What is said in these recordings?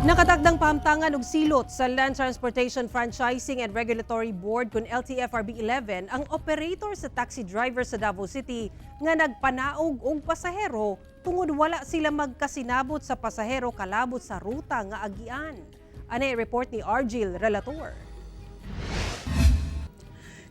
Nakatakdang pahamtangan og silot sa Land Transportation Franchising and Regulatory Board kun LTFRB 11 ang operator sa taxi driver sa Davao City nga nagpanaog og pasahero tungod wala sila magkasinabot sa pasahero kalabot sa ruta nga agian. Anay report ni Argil Relator.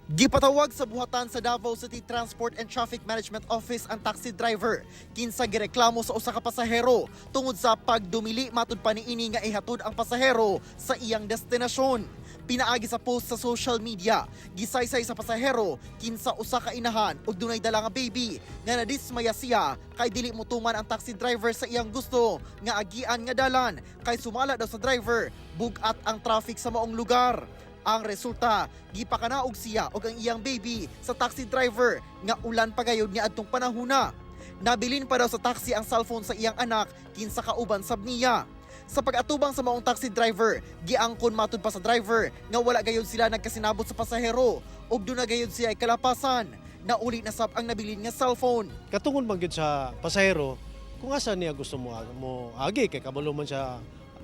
Gipatawag sa buhatan sa Davao City Transport and Traffic Management Office ang taxi driver kinsa gireklamo sa usa ka pasahero tungod sa pagdumili matud pa niini nga ihatod ang pasahero sa iyang destinasyon. Pinaagi sa post sa social media, gisaysay sa pasahero kinsa usa ka inahan ug dunay dala nga baby nga nadismaya siya kay dili motuman ang taxi driver sa iyang gusto nga agian nga dalan kay sumala daw sa driver bugat ang traffic sa maong lugar. Ang resulta, gipakanaog siya og ang iyang baby sa taxi driver nga ulan pagayod ni adtong panahona. Nabilin pa daw sa taxi ang cellphone sa iyang anak kinsa kauban sab niya. Sa pag-atubang sa maong taxi driver, giangkon matud pa sa driver nga wala gayud sila nagkasinabot sa pasahero ug doon na gayud siya ay kalapasan. Nauli na sab ang nabilin nga cellphone. Katungod man gyud sa pasahero, kung asa niya gusto mo agi kay kabalo man siya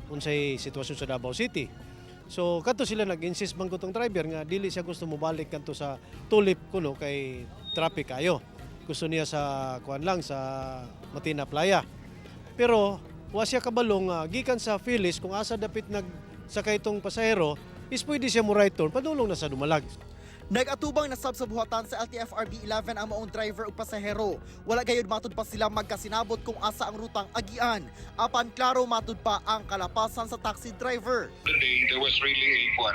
unsay sitwasyon sa Davao City. So kadto sila nag-insist man kutong driver nga dili siya gusto mo balik kanto sa tulip kuno kay traffic kayo. Gusto niya sa kuan lang sa Matina Playa. Pero wa siya kabalong gikan sa Phyllis kung asa dapit nagsakay itong pasahero is pwede siya mo right turn padulong na sa Dumalag. Nag-atubang na sab sa buhatan sa LTFRB 11 ang maong driver ug pasahero. Wala gayud matud pa sila magkasinabot kung asa ang rutang agian. Apan klaro matud pa ang kalapasan sa taxi driver. Today there was really a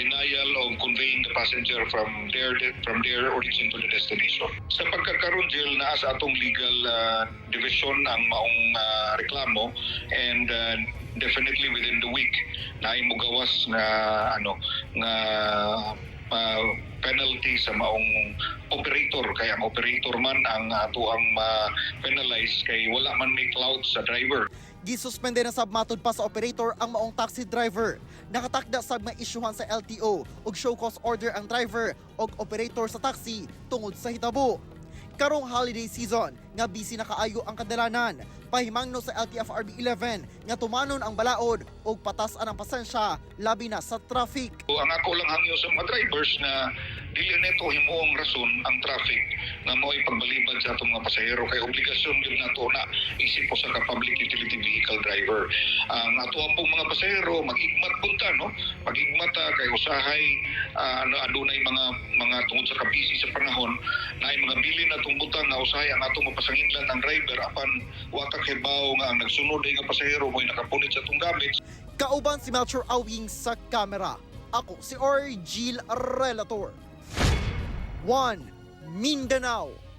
denial of conveying the passenger from their origin to the destination. Sa pagkakaroon Jill naa sa atong legal division ang maong reklamo and definitely within the week na imugawas nga penalty sa maong operator kaya ang operator man ang ato ang penalize kay wala man may cloud sa driver. Gisuspende na sab matud pa sa operator ang maong taxi driver. Nakatakda sab nga isyuhan sa LTO ug show cause order ang driver ug operator sa taxi tungod sa hitabo. Karong holiday season nga busy na kaayo ang kadalanan, pahimangno sa LTFRB 11 nga tumanon ang balaod ug patasan ang pasensya labi na sa traffic. Ang ako lang hangyo sa mga drivers na dili neto himuong rason ang traffic nga mo'y pagbalibad sa atong mga pasahero kay obligasyon gyud nato na isip po sa public utility vehicle driver. Ang ato pong mga pasahero magigmat punta no, magigmat kay usahay adunay mga tungod sa kabisi sa panahon na ay mga bilin na butang nga usahay ang atong mapasanginlan ng driver apan watak hibaw nga ang nagsunod ay nga pasahero mo'y nakapunit sa atong gamit. Kauban si Melchor Awing sa kamera. Ako si Argil Relator. 1 Mindanao.